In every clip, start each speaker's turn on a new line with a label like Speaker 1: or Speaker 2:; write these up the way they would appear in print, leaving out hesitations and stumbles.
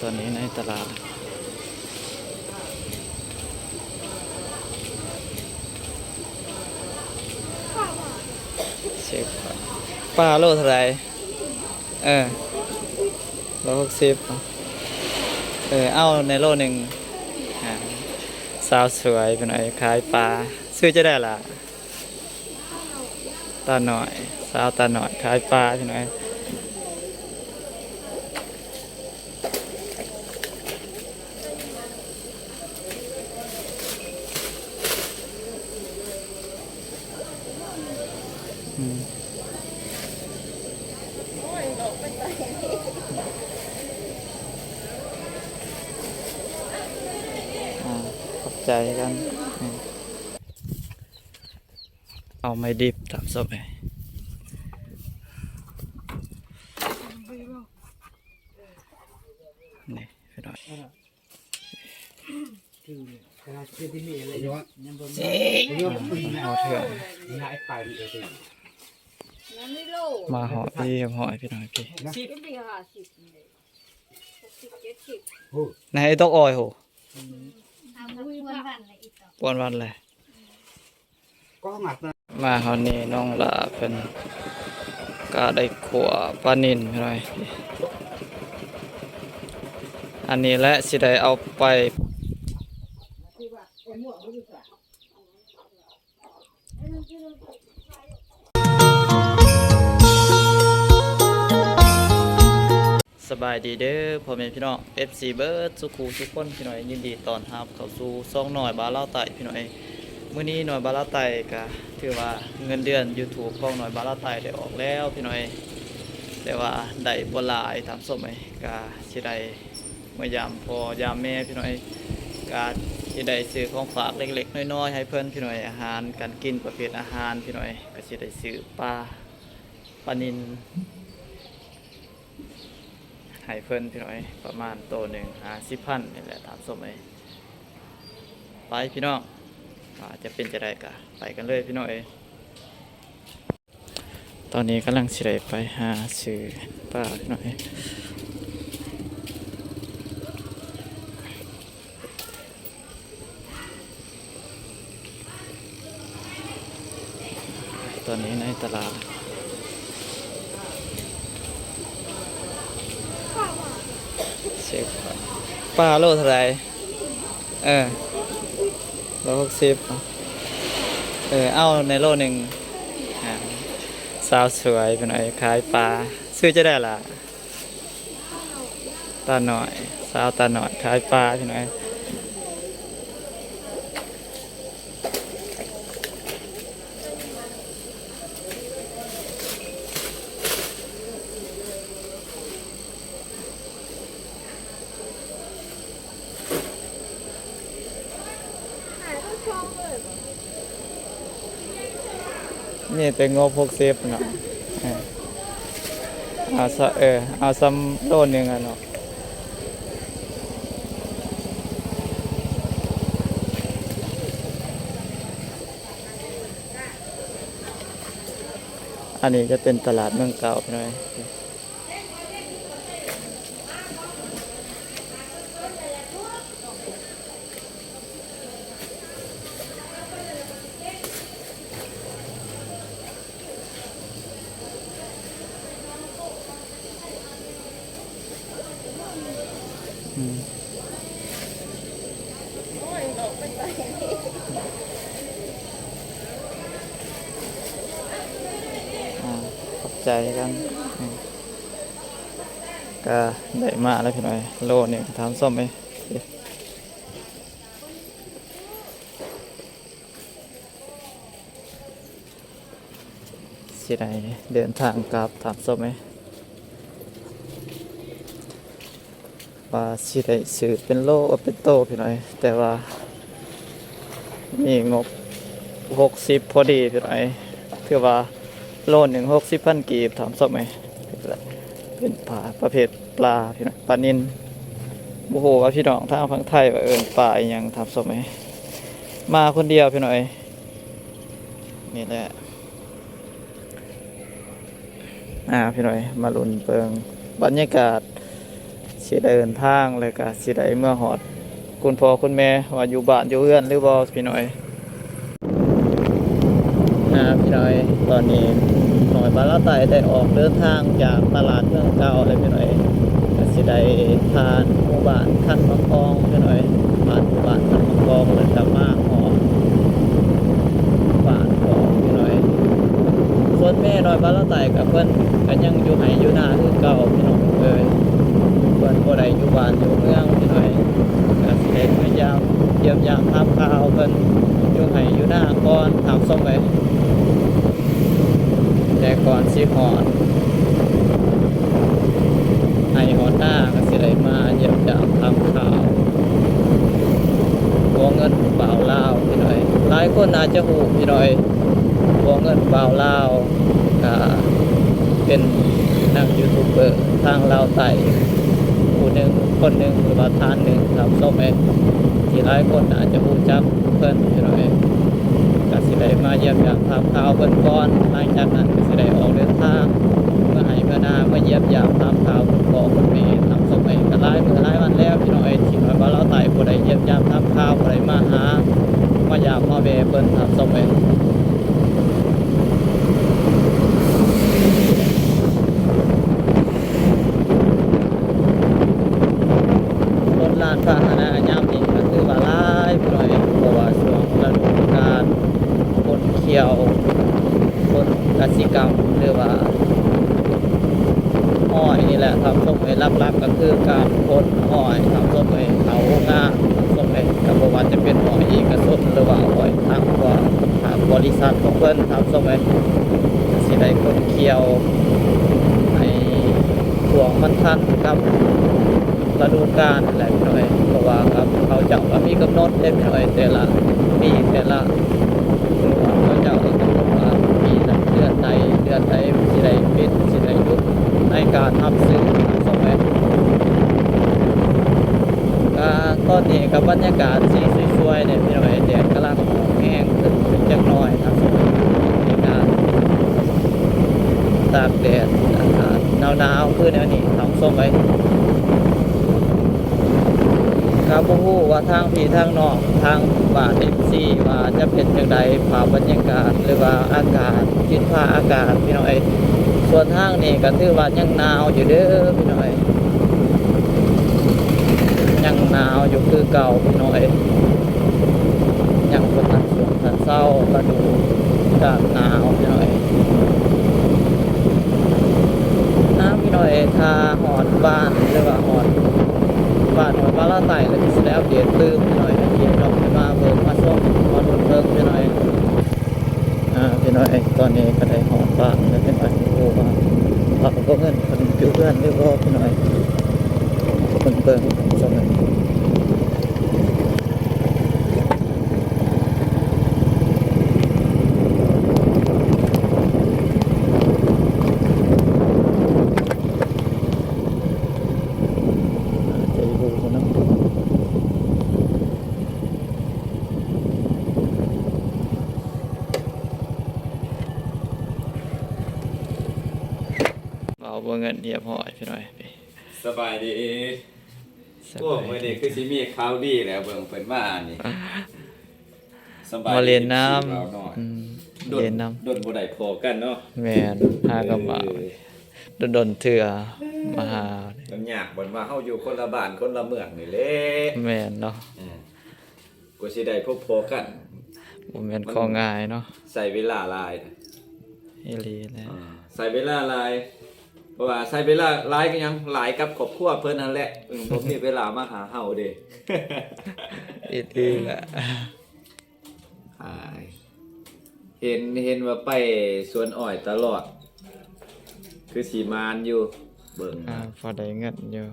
Speaker 1: ตอนนี้ในตลาดเช็คปลาโลเท่าไหร160เอาในโลหนึ่งสาวสวยเป็นไงขายปลาซื้อจะได้ล่ะตาหน่อยสาวตาหน่อยขายปลาเป็นไงขอบใจกันเอาไม่ดิบตามสบายนี่ไปหน่อยเอาเถอะมาหอพี่หอยพี่หน่อยพี่ในตกออยโหวันวันเลยมาเฮานี่น้องลาเป็นก็ได้ขัวปลานิลพี่หน่อยอันนี้แหละสิได้เอาไปสบายดีเด้อพ่อแม่พี่น้อง FC เบิร์ดสุขูทุกคนพี่หน่อยยินดีต้อนรับเข้าสู่ซ่องหน่อยบาเล่าไต่พี่หน่อยมื้อนี้หน่อยบาเล่าไต่ก็ถือว่าเงินเดือน YouTube ของหน่อยบาเล่าไต่ได้ออกแล้วพี่หน่อยแต่ว่าได้บ่หลายตามสมัยก็สิได้เมื่อยามพอยามแม่พี่หน่อยก็สิได้ซื้อของฝากเล็กๆน้อยๆให้เพิ่นพี่หน่อยอาหารการกินประเภทอาหารพี่หน่อยก็สิได้ซื้อปลานิลให้เพิ่นพี่น้อยประมาณโตหนึ่ง50,000นี่แหละตามสมัยไปพี่น้องจะเป็นจะได้กะไปกันเลยพี่น้อยตอนนี้กำลังสิได้ไปหาซื้อปลาพี่น้อยตอนนี้ในตลาดเช็คปลาโลเท่าไหร160เอาในโลหนึ่งสาวสวยเป็นไงขายปลาซื้อจะได้ล่ะตาหน่อยสาวตาหน่อยขายปลาเป็นไงนี่เป็นงบ60เนาะเอาซ้ำโลนึงเนาะอันนี้จะเป็นตลาดเมืองเก่าไปหน่อยขอบใจกันก็ได้มาแล้วพี่หน่อยโลนี่ทำส้มไหมสิได้เดินทางกลับทำส้มไหมว่าสิได้ซื้อเป็นโลเป็นโตพี่หน่อยแต่ว่ามีงบ60พอดีพี่หน่อยคือว่าโลหนึ่ง60,000กีบถามสดไหมเป็นปลาประเภทปลาพี่น้องปลานิลโอ้โหว่าพี่น้องทางฝั่งไทยว่าปลาอย่างถามสดไหมมาคนเดียวพี่น้อยนี่แหละพี่น้อยมาลุ้นเปิงบรรยากาศสิ สิได้เดินทางแล้วก็สิได้เมื่อฮอดคุณพ่อคุณแม่ว่าอยู่บ้านอยู่เรือนหรือบ่พี่น้อยพี่น้อยตอนนี้หน่อยบ้านลาวใต้ได้ออกเดินทางจากตลาดเมืองเก่าเลยพี่น้อยก็สิได้ผ่านหมู่บ้านคันมะกองพี่น้อยผ่านหมู่บ้านคันมะกองแล้วก็มาฮอดบ้านของพี่น้อยส่วนแม่น้อยบ้านลาวใต้กับเพิ่นก็ยังอยู่ไห้อยู่นาคือเก่าพี่น้องเอ้ยเพิ่นบ่ได้อยู่บ้านอยู่เมืองพี่น้อยก็สิได้พยายามเยี่ยมยามถามข่าวเพิ่นอยู่ไห้อยู่นาก่อนถามส่งไปแต่ก่อนสิฮอดไห้ฮอดหน้าก็สิได้มาเยี่ยมยามถามข่าววงเงินบ่าวลาวพี่น้อยหลายคนอาจจะฮู้พี่น้อยวงเงินบ่าวลาวก็เป็นนักยูทูบเบอร์ทางลาวใต้ผู้หนึ่งคนหนึ่งหรือว่าท่านหนึ่งครับส้มเองที่หลายคนอาจจะรู้จักเพิ่นพี่น้อยก็สิได้มาเยี่ยมยามถามข่าวเพิ่นก่อนหลังจากนั้นก็สิได้ออกเดินทางเมื่อให้เมื่อนาเมื่อเยี่ยมยามถามข่าวคุณพ่อคุณแม่ทำส้มเองก็หลายมื้อหลายวันแล้วพี่น้อยที่ว่าลาวใต้บ่ได้เยี่ยมยามถามข่าวบ่ได้มาหามายามมาแวะเพิ่นทำส้มเองร้านพาหนะยามนี้ก็คือว่าหลายพี่น้อยเพราะว่าช่วงฤดูกาลคนเขียวคนกสิกรรมหรือว่าอ้อยนี่แหละทำส้มไอ้ลักๆก็คือการพ่นอ้อยทำส้มไอ้เขางาส้มไอ้ก็บ่ว่าจะเป็นอ้อยเอกชนหรือว่าอ้อยทางว่าทางบริษัทของเพิ่นทำส้มไอ้สิได้คนเขียวให้ช่วงมันทันกับฤดูกาลแหละพี่น้อยเพราะว่าครับเขาเจ้าก็มีกำหนดได้พี่น้อยแต่ละปีแต่ละเขาเจ้าก็กำหนดว่าปีละเดือนใดสิได้ปิดสิได้หยุดในการทำซื้อสมัยตอนนี้กับบรรยากาศสีสวยๆเนี่ยพี่น้อยแดดกำลังแห้งขึ้นจักหน่อยทางสมัยในการตากแดดอากาศหนาวๆคือแนวนี้ทำส้มไว้ครับบ่ฮู้ว่าทางพี่ทางนอกทางบ้าน FC ว่าจะเป็นจังไดภาพบรรยากาศหรือว่าอากาศทิศทางอากาศพี่น้อยส่วนทางนี้ก็ถือว่ายังหนาวอยู่เด้อพี่น้อยยังหนาวอยู่คือเก่าพี่น้อยยังบ่ทันช่วงทันเช้าฤดูกาลหนาวพี่น้อยพี่น้อยถ้าฮอดบ้านหรือว่าฮอดบ้านของบ้านลาวใต้แล้วสิได้อัปเดตตื้มพี่น้อยพี่น้องมาเบิ่งมาส่งมาลุ้นเบิ่งพี่น้อยพี่น้อยตอนนี้ก็ได้ฮอดบ้านแล้วเป็นอันโอ้ว่าก็เงินเพิ่นอยู่เพื่อนหรือบ่พี่น้อยเพิ่นเบิ่งจังได๋เอาบ่เงินเรียบร้อยพี่น้อย
Speaker 2: สบายดี
Speaker 1: ส
Speaker 2: พวก
Speaker 1: บาย
Speaker 2: มื้อนี้คือสิมีข่าวดีแล้วเบิ่งเพิ่นมานี่สบาย
Speaker 1: มา
Speaker 2: ดี
Speaker 1: เรียนน้
Speaker 2: เราหน่อย
Speaker 1: ำ
Speaker 2: ด
Speaker 1: เรียนน้
Speaker 2: ดนบ่ได้พอกันเนาะ
Speaker 1: ำแม่นหากับบ่าวดนเถื่อมาหา
Speaker 2: มันยากบ่นว่าเฮาอยู่คนละบ้านคนละเมืองนี่แหละ
Speaker 1: แม่นเนาะ
Speaker 2: กว่าสิได้พบพอกัน
Speaker 1: บ่แม่นของง่ายเนาะ
Speaker 2: ใช้เวลาหลาย
Speaker 1: อีหลีแหละ
Speaker 2: ใช้เวลาหลายเพราะว่าใช้เวลาหลายก็ยังหลายกับครอบครัวเพิ่นนั่นแหละบ่มีเวลามาหาเฮาเด้
Speaker 1: อีหลีแหละ
Speaker 2: เห็นว่าไปสวนอ้อยตลอด คือสีมานอยู่เบิ่งนะ
Speaker 1: พอได้เงินอยู่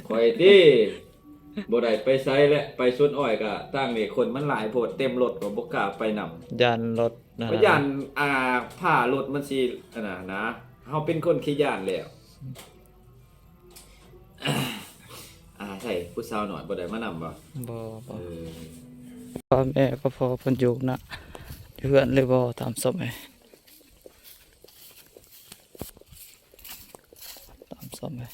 Speaker 2: ข่อยที่บ่ได้ไปไสและไปสวนอ้อยก็ตั้งนี่คนมันหลายโพดเต็มรถก็บ่กล้าไปนำ
Speaker 1: ยันรถนะ
Speaker 2: เพราะย่านผ้ารถมันสิอันน่ะนะเฮาเป็นคนขี้ย่านแล้วใช่ผู้สาวหน่อยบ่ได้มานำบ่
Speaker 1: บ่
Speaker 2: เออ
Speaker 1: พ่อแม่ก็พอเพิ่นอยู่นะอยู่เพื่อนเลยบ่ตามสมัยตามสมัย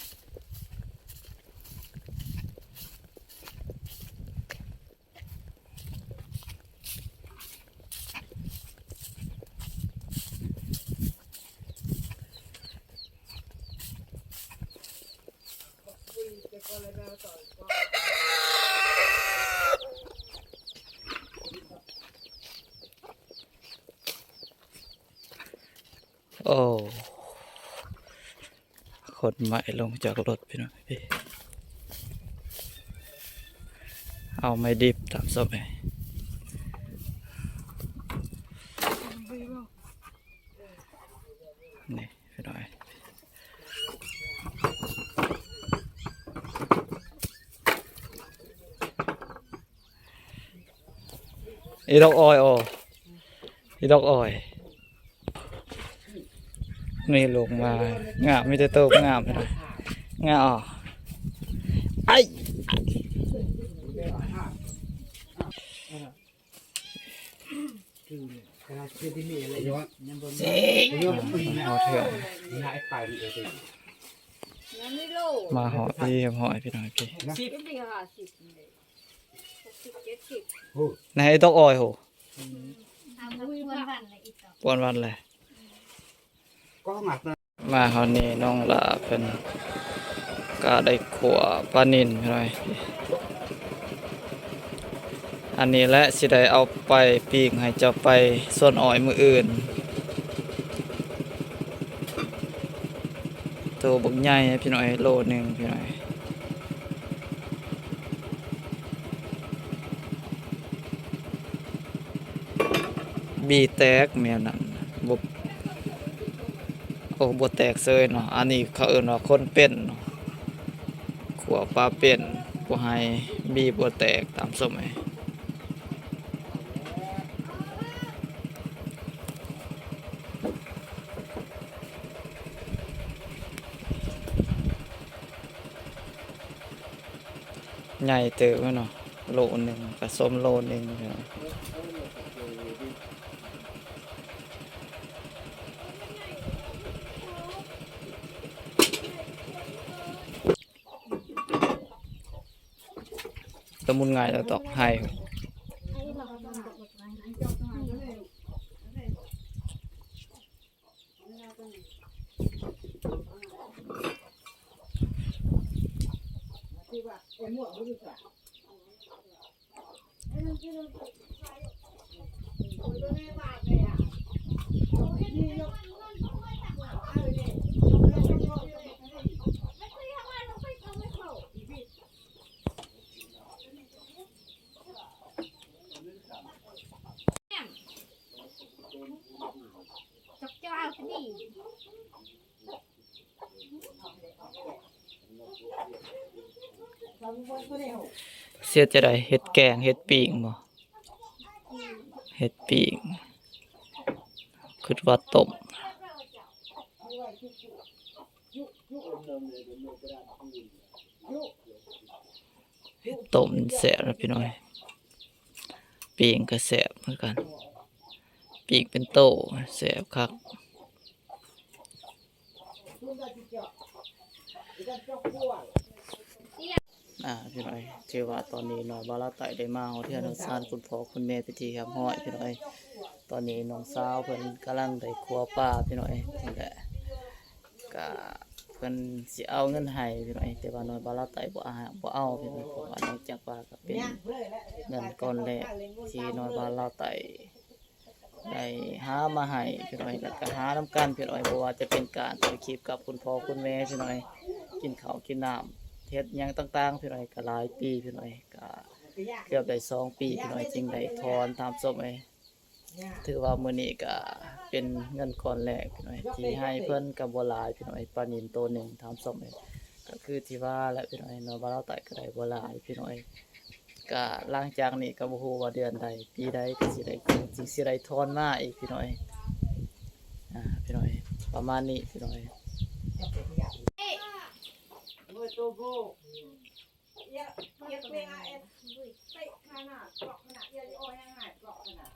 Speaker 1: โอ้คนใหม่ลงจากรถพี่น้องพี่เอาไม่ดิบตามสมัยนี่พี่น้อยอีดอกออยอ๋ออีดอกออยนี่ลงมางามไม่ได้โตงามเลยงามอ๋อไอ้เอาเถอะมาหอพี่หอยพี่หน่อยพี่ไหนดอกออยโหปวนวันเลยมาเฮานี่น้องละเป็นก็ได้ขัวปลานิลพี่หน่อยอันนี้แหละสิได้เอาไปปิ้งให้เจ้าไปส่วนอ้อยมืออื่นตัวบักใหญ่พี่หน่อยโลนึงพี่หน่อยบีแตกแมวนั่นบ่โอ้บ่แตกเซยเนาะอันนี้เขาเอิ้นว่าคนเป็นเนาะขัวปลาเป็นบ่ให้บีบ่แตกตามสมัยใหญ่เติบเนาะโลนึงผสมโลนึงเนาะตะมุนง่ายแล้วตอกให้เสียจะได้เฮ็ดแกงเฮ็ดปิ้งบ่เฮ็ดปิ้งคิดว่าต้มต้มแซ่บนะพี่น้อยปิ้งก็แซ่บเหมือนกันปิ้งเป็นโตแซ่บคักพี่น้อยถือว่าตอนนี้น้อยบาลาไต่ได้มาเฮาเทื่อน้องซานคุณพ่อคุณแม่พิธีครับฮ้อยพี่น้อยตอนนี้น้องสาวเพิ่นกำลังได้ครัวปลาพี่น้อยนี่แหละก็เพิ่นสิเอาเงินให้พี่น้อยแต่ว่าน้อยบาลาไต่บ่เอาพี่น้อยเพราะว่านอกจากว่าก็เป็นเงินก้อนแรกที่น้อยบาลาไต่ได้หามาให้พี่น้อยแล้วก็หานำกันพี่น้อยบ่ว่าจะเป็นการถ่ายคลิปกับคุณพ่อคุณแม่พี่น้อยกินข้าวกินน้ำเฮ็ดหยังต่างๆพี่น้อยก็หลายปีพี่น้อยก็เกือบได้2ปีพี่น้อยจึงได้ถอนตามสมัยถือว่ามื้อนี้ก็เป็นเงินก้อนแรกพี่น้อยที่ให้เพิ่นก็บ่หลายพี่น้อยปลานิลโตหนึงตามสมัยก็คือที่ว่าแหละพี่น้อยเนาะว่าเราไต่ก็ได้บ่หลายพี่น้อยก็หลังจากนี้ก็บ่ฮู้ว่าเดือนใดปีใดก็สิได้สิได้ถอนมาอีกพี่น้อยพี่น้อยประมาณนี้พี่น้อย
Speaker 3: Ya, ya PAS. Baik, mana? Blok mana? Ya, oh yang nak blok mana?